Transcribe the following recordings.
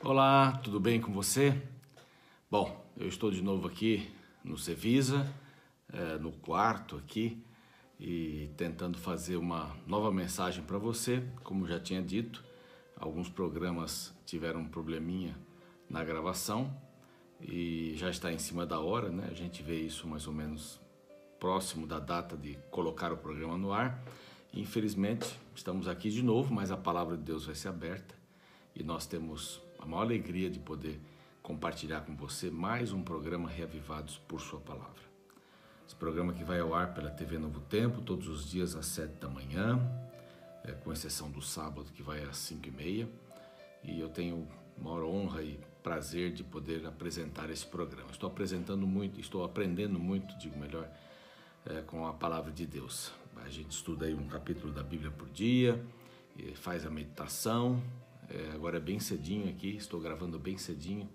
Olá, tudo bem com você? Bom, eu estou de novo aqui no Cevisa, no quarto aqui, e tentando fazer uma nova mensagem para você. Como já tinha dito, alguns programas tiveram um probleminha na gravação e já está em cima da hora, né? A gente vê isso mais ou menos próximo da data de colocar o programa no ar. Infelizmente, estamos aqui de novo, mas a palavra de Deus vai ser aberta e nós temos a maior alegria de poder compartilhar com você mais um programa Reavivados por Sua Palavra. Esse programa que vai ao ar pela TV Novo Tempo, todos os dias às 7 da manhã, com exceção do sábado, que vai às 5h30. E eu tenho maior honra e prazer de poder apresentar esse programa. Estou aprendendo muito, digo melhor, com a palavra de Deus. A gente estuda aí um capítulo da Bíblia por dia, faz a meditação. Agora é bem cedinho aqui, estou gravando bem cedinho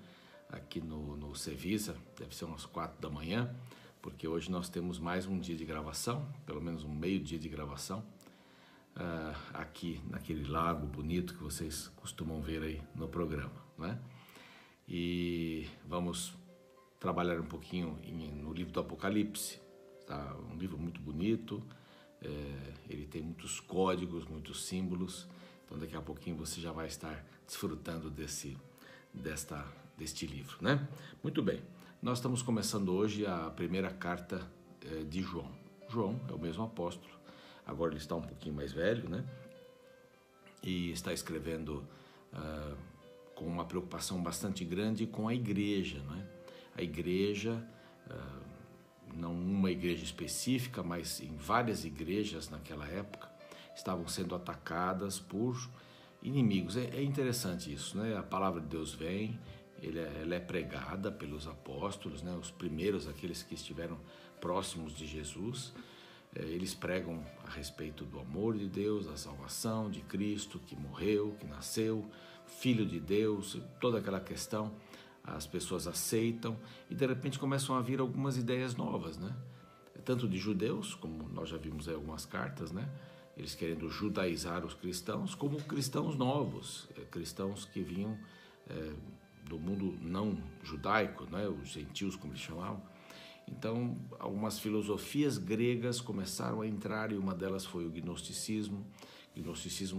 aqui no Cevisa, deve ser umas 4 da manhã, porque hoje nós temos mais um dia de gravação, pelo menos um meio-dia de gravação, aqui naquele lago bonito que vocês costumam ver aí no programa, né? E vamos trabalhar um pouquinho no livro do Apocalipse, tá? Um livro muito bonito, ele tem muitos códigos, muitos símbolos. Então daqui a pouquinho você já vai estar desfrutando deste livro, né? Muito bem, nós estamos começando hoje a primeira carta de João. João é o mesmo apóstolo, agora ele está um pouquinho mais velho, né? E está escrevendo com uma preocupação bastante grande com a igreja, né? A igreja, não uma igreja específica, mas em várias igrejas naquela época, estavam sendo atacadas por inimigos. É interessante isso, né? A palavra de Deus vem, ela é pregada pelos apóstolos, né? Os primeiros, aqueles que estiveram próximos de Jesus, eles pregam a respeito do amor de Deus, da salvação de Cristo, que morreu, que nasceu, Filho de Deus, toda aquela questão. As pessoas aceitam e de repente começam a vir algumas ideias novas, né? Tanto de judeus, como nós já vimos aí algumas cartas, né? Eles querendo judaizar os cristãos, como cristãos novos, cristãos que vinham do mundo não judaico, né? Os gentios, como eles chamavam. Então, algumas filosofias gregas começaram a entrar e uma delas foi o gnosticismo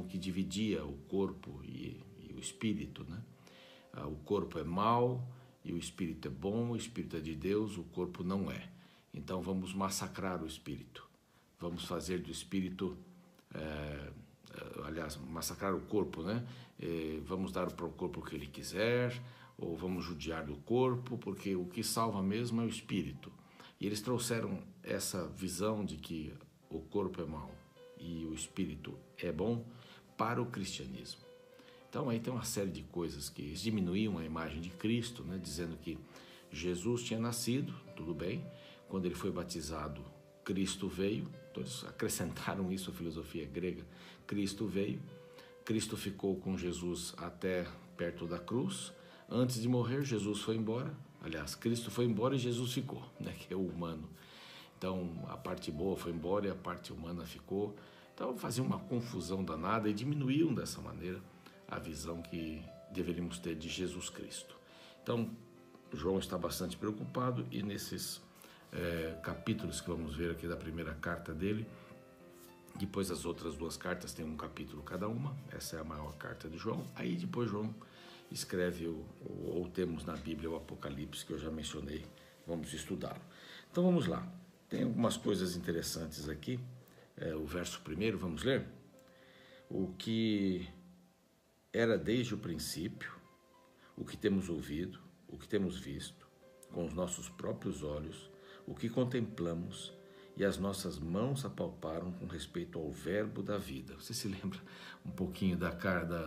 que dividia o corpo e o espírito, né? O corpo é mau e o espírito é bom, o espírito é de Deus, o corpo não é. Então, vamos massacrar o espírito, vamos fazer do espírito... massacrar o corpo, né? Vamos dar para o corpo o que ele quiser, ou vamos judiar do corpo, porque o que salva mesmo é o espírito. E eles trouxeram essa visão de que o corpo é mau e o espírito é bom para o cristianismo. Então aí tem uma série de coisas que eles diminuíam a imagem de Cristo, né? Dizendo que Jesus tinha nascido, tudo bem, quando ele foi batizado, Cristo veio. Todos acrescentaram isso à filosofia grega. Cristo veio, Cristo ficou com Jesus até perto da cruz. Antes de morrer, Jesus foi embora. Aliás, Cristo foi embora e Jesus ficou, né? Que é o humano. Então, a parte boa foi embora e a parte humana ficou. Então, faziam uma confusão danada e diminuíam dessa maneira a visão que deveríamos ter de Jesus Cristo. Então, João está bastante preocupado e nesses capítulos que vamos ver aqui da primeira carta dele, depois as outras duas cartas têm um capítulo cada uma, essa é a maior carta de João. Aí depois João escreve, ou temos na Bíblia o Apocalipse, que eu já mencionei, vamos estudá-lo. Então vamos lá, tem algumas coisas interessantes aqui. O verso primeiro, vamos ler? O que era desde o princípio, o que temos ouvido, o que temos visto, com os nossos próprios olhos, o que contemplamos e as nossas mãos apalparam com respeito ao verbo da vida. Você se lembra um pouquinho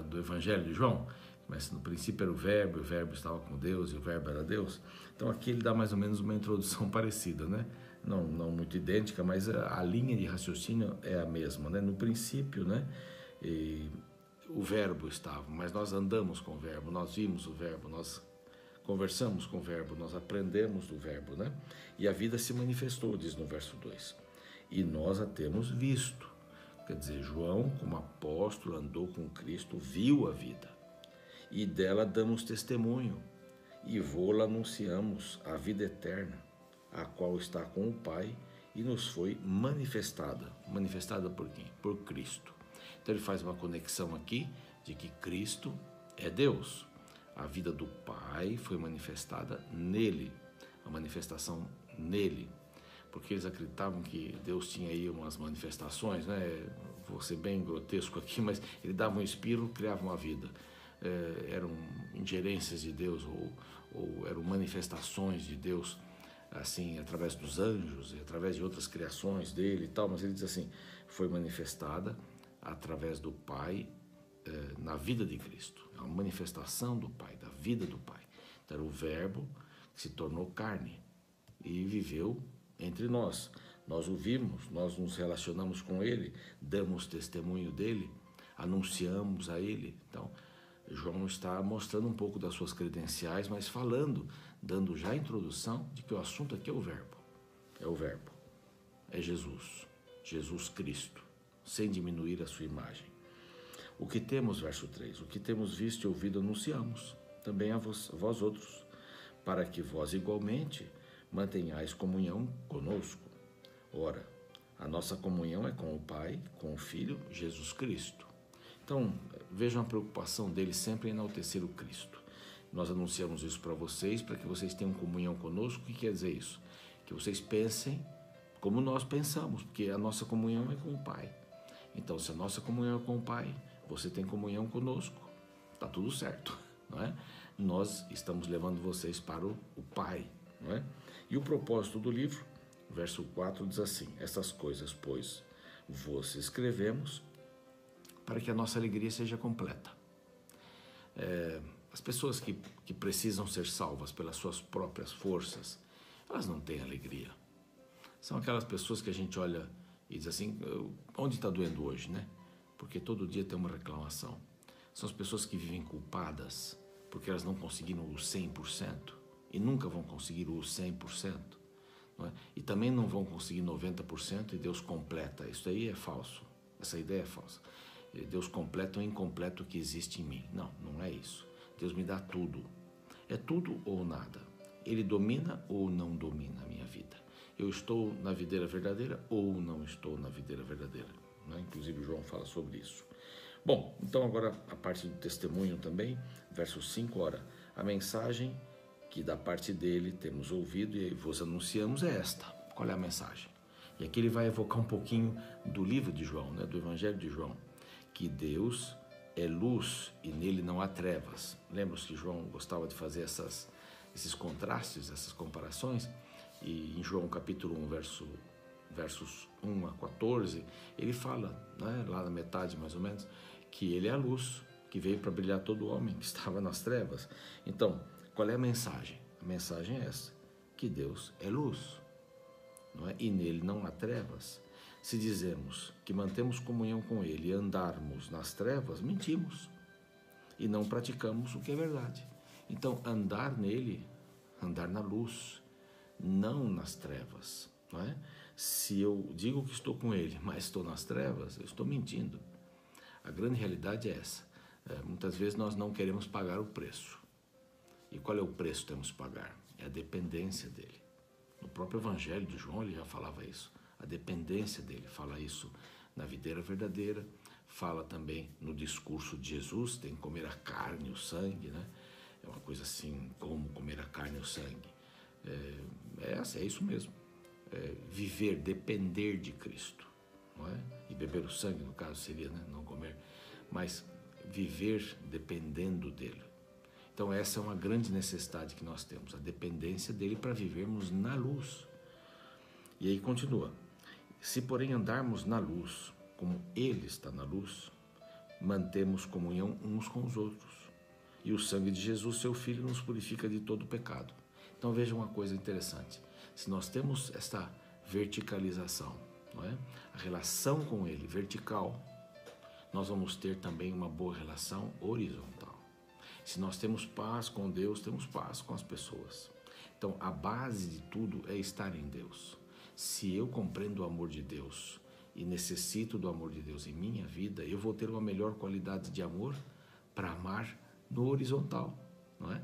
do Evangelho de João? Mas no princípio era o verbo estava com Deus e o verbo era Deus. Então aqui ele dá mais ou menos uma introdução parecida, né? Não muito idêntica, mas a linha de raciocínio é a mesma, né? No princípio, né? O verbo estava, mas nós andamos com o verbo, nós vimos o verbo, nós conversamos com o verbo, nós aprendemos do verbo, né? E a vida se manifestou, diz no verso 2. E nós a temos visto. Quer dizer, João, como apóstolo, andou com Cristo, viu a vida. e dela damos testemunho, e vô-la anunciamos a vida eterna, a qual está com o Pai e nos foi manifestada. Manifestada por quem? Por Cristo. Então ele faz uma conexão aqui de que Cristo é Deus. A vida do Pai foi manifestada nele, a manifestação nele, porque eles acreditavam que Deus tinha aí umas manifestações, né? Vou ser bem grotesco aqui, mas ele dava um espírito, criava uma vida. Eram ingerências de Deus ou eram manifestações de Deus, assim, através dos anjos e através de outras criações dele e tal, mas ele diz assim, foi manifestada através do Pai na vida de Cristo, é uma manifestação do Pai, da vida do Pai. Então era o Verbo que se tornou carne e viveu entre nós. Nós o vimos, nós nos relacionamos com ele, damos testemunho dele, anunciamos a ele. Então, João está mostrando um pouco das suas credenciais, mas falando, dando já a introdução de que o assunto aqui é o Verbo. É o Verbo. É Jesus. Jesus Cristo, sem diminuir a sua imagem. O que temos, verso 3, o que temos visto e ouvido anunciamos, também a vós outros, para que vós igualmente mantenhais comunhão conosco. Ora, a nossa comunhão é com o Pai, com o Filho, Jesus Cristo. Então, vejam a preocupação dele sempre em enaltecer o Cristo. Nós anunciamos isso para vocês, para que vocês tenham comunhão conosco. O que quer dizer isso? Que vocês pensem como nós pensamos, porque a nossa comunhão é com o Pai. Então, se a nossa comunhão é com o Pai, você tem comunhão conosco, está tudo certo, não é? Nós estamos levando vocês para o Pai, não é? E o propósito do livro, verso 4, diz assim, essas coisas, pois, vos escrevemos para que a nossa alegria seja completa. As pessoas que precisam ser salvas pelas suas próprias forças, elas não têm alegria. São aquelas pessoas que a gente olha e diz assim, onde está doendo hoje, né? Porque todo dia tem uma reclamação. São as pessoas que vivem culpadas porque elas não conseguiram o 100% e nunca vão conseguir o 100%, não é? E também não vão conseguir 90% e Deus completa. Isso aí é falso, essa ideia é falsa. Deus completa o incompleto que existe em mim. Não, não é isso. Deus me dá tudo. É tudo ou nada. Ele domina ou não domina a minha vida. Eu estou na videira verdadeira ou não estou na videira verdadeira. Né? Inclusive, João fala sobre isso. Bom, então agora a parte do testemunho também, verso 5, ora, a mensagem que da parte dele temos ouvido e vos anunciamos é esta. Qual é a mensagem? E aqui ele vai evocar um pouquinho do livro de João, né? Do Evangelho de João, que Deus é luz e nele não há trevas. Lembra-se que João gostava de fazer esses contrastes, essas comparações? E em João capítulo 1, versos 1 a 14, ele fala, né, lá na metade mais ou menos, que ele é a luz, que veio para brilhar todo homem que estava nas trevas. Então, qual é a mensagem? A mensagem é essa, que Deus é luz, não é? E nele não há trevas. Se dizemos que mantemos comunhão com ele e andarmos nas trevas, mentimos e não praticamos o que é verdade. Então, andar nele, andar na luz, não nas trevas, não é? Se eu digo que estou com ele, mas estou nas trevas, eu estou mentindo. A grande realidade é essa. Muitas vezes nós não queremos pagar o preço. E qual é o preço que temos que pagar? É a dependência dele. No próprio Evangelho de João ele já falava isso. A dependência dele, fala isso na videira verdadeira, fala também no discurso de Jesus, tem que comer a carne e o sangue, né? É uma coisa assim, como comer a carne e o sangue. É isso mesmo. Viver, depender de Cristo, não é? E beber o sangue, no caso, seria, né? Não comer, mas viver dependendo dele. Então essa é uma grande necessidade que nós temos, a dependência dele para vivermos na luz. E aí continua, se porém andarmos na luz, como ele está na luz, mantemos comunhão uns com os outros, e o sangue de Jesus, seu Filho, nos purifica de todo pecado. Então veja uma coisa interessante, se nós temos esta verticalização, não é? A relação com ele vertical, nós vamos ter também uma boa relação horizontal. Se nós temos paz com Deus, temos paz com as pessoas. Então a base de tudo é estar em Deus. Se eu compreendo o amor de Deus e necessito do amor de Deus em minha vida, eu vou ter uma melhor qualidade de amor para amar no horizontal, não é?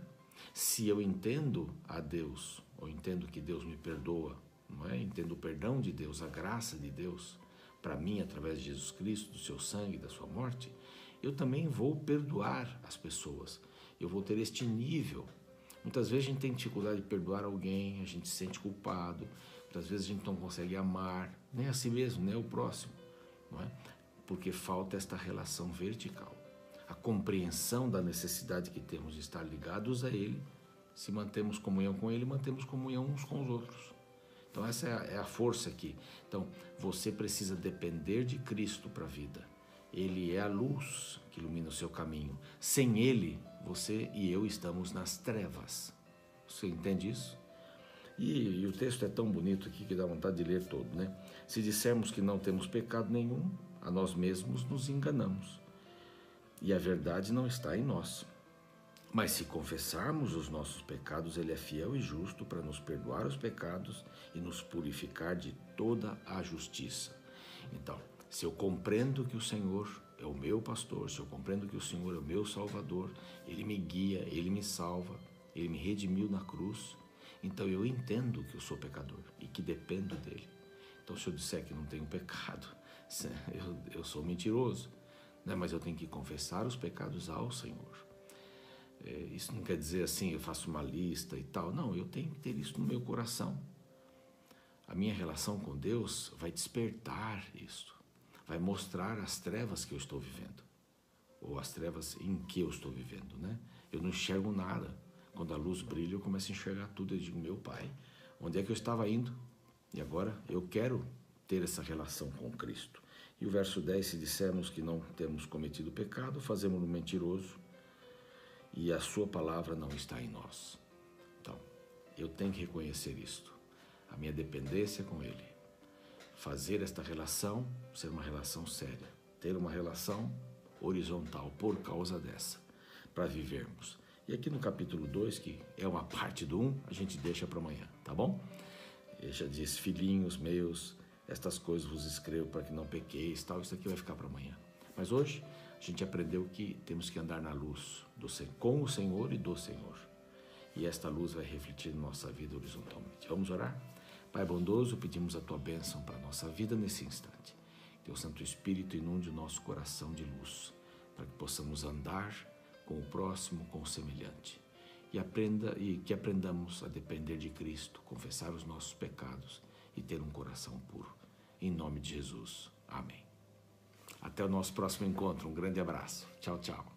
Se eu entendo a Deus, ou entendo que Deus me perdoa, não é? Entendo o perdão de Deus, a graça de Deus para mim através de Jesus Cristo, do seu sangue, da sua morte, eu também vou perdoar as pessoas. Eu vou ter este nível. Muitas vezes a gente tem dificuldade de perdoar alguém, a gente se sente culpado, muitas vezes a gente não consegue amar, nem a si mesmo, nem o próximo, não é? Porque falta esta relação vertical. A compreensão da necessidade que temos de estar ligados a Ele. Se mantemos comunhão com Ele, mantemos comunhão uns com os outros. Então essa é a força aqui. Então você precisa depender de Cristo para a vida. Ele é a luz que ilumina o seu caminho. Sem Ele, você e eu estamos nas trevas. Você entende isso? E o texto é tão bonito aqui que dá vontade de ler todo, né? Se dissermos que não temos pecado nenhum, a nós mesmos nos enganamos. E a verdade não está em nós. Mas se confessarmos os nossos pecados, Ele é fiel e justo para nos perdoar os pecados e nos purificar de toda a justiça. Então, se eu compreendo que o Senhor é o meu pastor, se eu compreendo que o Senhor é o meu Salvador, Ele me guia, Ele me salva, Ele me redimiu na cruz, então eu entendo que eu sou pecador e que dependo dEle. Então, se eu disser que não tenho pecado, eu sou mentiroso, né? Mas eu tenho que confessar os pecados ao Senhor. Isso não quer dizer assim, eu faço uma lista e tal. Não, eu tenho que ter isso no meu coração. A minha relação com Deus vai despertar isso. Vai mostrar as trevas que eu estou vivendo. Ou as trevas em que eu estou vivendo, né? Eu não enxergo nada. Quando a luz brilha, eu começo a enxergar tudo. Eu digo, meu Pai, onde é que eu estava indo? E agora eu quero ter essa relação com Cristo. E o verso 10, se dissermos que não temos cometido pecado, fazemos-no mentiroso, e a sua palavra não está em nós. Então, eu tenho que reconhecer isto, a minha dependência com Ele, fazer esta relação ser uma relação séria, ter uma relação horizontal por causa dessa, para vivermos. E aqui no capítulo 2, que é uma parte do 1, a gente deixa para amanhã, tá bom? Ele já diz, filhinhos meus, estas coisas vos escrevo para que não pequeis, tal, isso aqui vai ficar para amanhã. Mas hoje a gente aprendeu que temos que andar na luz com o Senhor e do Senhor. E esta luz vai refletir na nossa vida horizontalmente. Vamos orar? Pai bondoso, pedimos a Tua bênção para a nossa vida nesse instante. Que o Santo Espírito inunde o nosso coração de luz, para que possamos andar com o próximo, com o semelhante. E que aprendamos a depender de Cristo, confessar os nossos pecados e ter um coração puro. Em nome de Jesus. Amém. Até o nosso próximo encontro. Um grande abraço. Tchau, tchau.